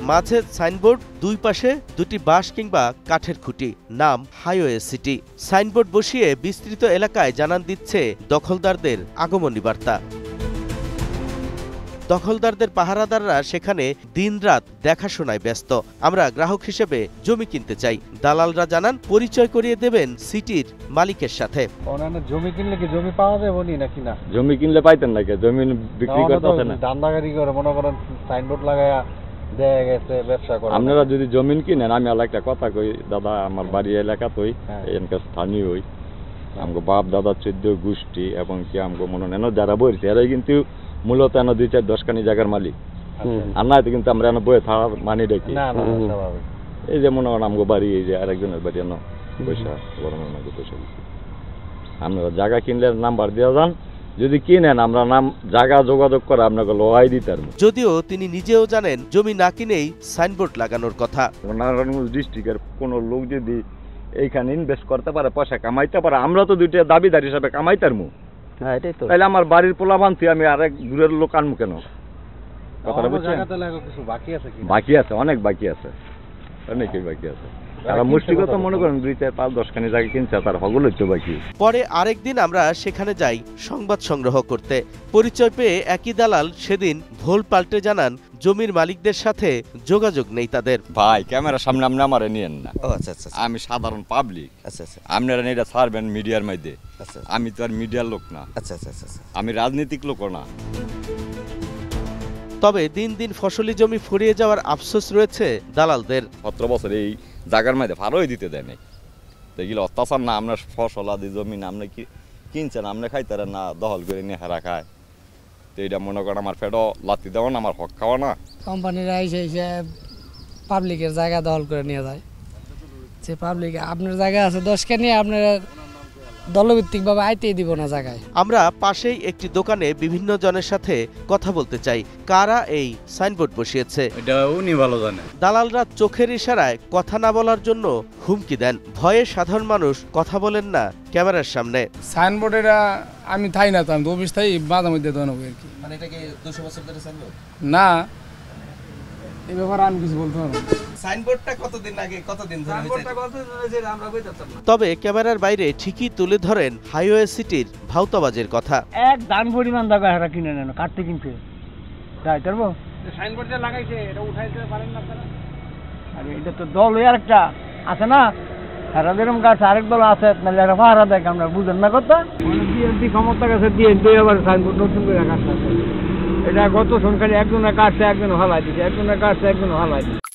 মাঝে সাইনবোর্ড, দুই পাশে দুটি বাঁশ কিংবা কাঠের খুঁটি, নাম হাইওয়ে সিটি। সাইনবোর্ড বসিয়ে বিস্তৃত এলাকায় জানান দিচ্ছে দখলদারদের আগমনী বার্তা। দখলদারদের পাহারাদাররা সেখানে দিনরাত দেখাশোনায় ব্যস্ত। আমরা গ্রাহক হিসেবে জমি কিনতে চাই। দালালরা জানান পরিচয় করিয়ে দেবেন সিটির মালিকের সাথে। জমি কিনলে কি জমি পাওয়া যাবে নাকি না? জমি কিনলে পাইতেন নাকি? জমি বিক্রি করতে না, দান্দাগাড়ি করে মনে করেন সাইনবোর্ড লাগায়া দেয়া গেছে ব্যবসা করে। আপনারা যদি জমি কিনেন, আমি আর একটা কথা কই দাদা, আমার বাড়ি এলাকা তোই এখানকার স্থানীয় হই, আমগো বাপ দাদা 14 গোষ্ঠী এবং কি আমগো মনে নেন যারা বইছে এরাই কিন্তু মূলত এনে 2-4-10 খানি জায়গার মালিক। আর না কিন্তু আমরা এনে বইয়ে থাকা মানি দেখি এই যে মনে করেন আমগো বাড়ি, এই যে আরেকজনের বাড়ি এনে পয়সা গরমের মধ্যে পয়সা দিচ্ছি। আপনারা জায়গা কিনলে নাম্বার দেওয়া যান, যদি কিনেন আমরা নাম জায়গা যোগাযোগ করে আপনাকে লোহাই দিতে পারবো। যদিও তিনি নিজেও জানেন জমি না কিনেই সাইনবোর্ড লাগানোর কথা। নারায়ণগঞ্জ ডিস্ট্রিক্টের কোনো লোক যদি এইখানে ইনভেস্ট করতে পারে, পয়সা কামাইতে পারে, আমরা তো দুইটা দাবিদার হিসাবে কামাইতে পারবো। তাহলে আমার বাড়ির পোলা বানছি, আমি আরেক দূরের লোক আনবো কেন? কথাটা বুঝছেন? বাকি আছে, অনেক বাকি আছে, অনেকই বাকি আছে। তারা মুষ্টিগত মনে করেন 2-4-5-10 খানি জায়গা কিনছে, তার হগলই তো বাকি। পরে আরেকদিন আমরা সেখানে যাই সংবাদ সংগ্রহ করতে। পরিচয় পেয়ে একই দালাল সেদিন ভোল পাল্টে জানান জমির মালিকদের সাথে যোগাযোগ নেই তাদের। ভাই ক্যামেরার সামনে আপনি আমারে নিয়েন না। আচ্ছা আচ্ছা, আমি সাধারণ পাবলিক। আচ্ছা আচ্ছা, আপনারা এটা ছাড়বেন মিডিয়ার মধ্যে। আচ্ছা, আমি তো আর মিডিয়ার লোক না। আচ্ছা আচ্ছা আচ্ছা, আমি রাজনীতিক লোকও না। তবে দিন দিন ফসলি জমি ফুরিয়ে যাওয়ার আফসোস রয়েছে দালালদের। 17 বছর এই জায়গার মধ্যে ভালোই দিতে দেয় নাই, এগুলো অত্যাচার না? আপনার ফসল আদি জমি না আপনি কিনছেন, আপনি খাইতে না, দখল করে নিয়ে হেরা খায়। তো এইটা মনে করেন আমার ফেডও লাত্তি দেওয়া না, আমার হক খাওয়া না। কোম্পানিরা এসে পাবলিকের জায়গা দখল করে নিয়ে যায়। যে পাবলিক আপনার জায়গা আছে 10 নিয়ে আপনারা দলভিত্তিকভাবে আইতেই দিব না জায়গায়। আমরা পাশেই একটি দোকানে বিভিন্ন জনের সাথে কথা বলতে চাই, কারা এই সাইনবোর্ড বসিয়েছে। এটা উনি ভালো জানেন। দালালরা চোখের ইশারায় কথা না বলার জন্য হুমকি দেন। ভয়ে সাধারণ মানুষ কথা বলেন না ক্যামেরার সামনে। সাইনবোর্ড এটা আমি থাই না, তো আমি অফিস থাই মাঝে মধ্যে তো নেবো আর কি। মানে এটা কি 200 বছর ধরে সাইনবোর্ড? না, এই ব্যাপারে আমি কিছু বলতে পারবো না। সাইনবোর্ডটা কতদিন আগে কতদিন ধরে হয়েছে আমরা কইতাম না। তবে ক্যামেরার বাইরে ঠিকই তুলে ধরেন হাইওয়ে সিটির ভাউতাবাজের কথা। এক দান পরিমাণ জায়গা হারা কিনে নেন, কাটতে কিনতে যাই পারবো। সাইনবোর্ড যে লাগাইছে এটা উঠাইতে পারেন না আপনারা? আরে এটা তো দল ওই আরেকটা আছে না, হারা যেরকম গাছ আরেক দল আছে, নাহলে একটা পাহারা দেখ আমরা বুঝেন না কথা। বিএনপি ক্ষমতা কাছে বিএনপি আবার সাইনবোর্ড নতুন করে কাটতে, এটা গত সংখ্যায় একজনের কাটছে, একজন হালাই দিচ্ছে, একজনের কাটছে, একজন হালাই দিচ্ছে।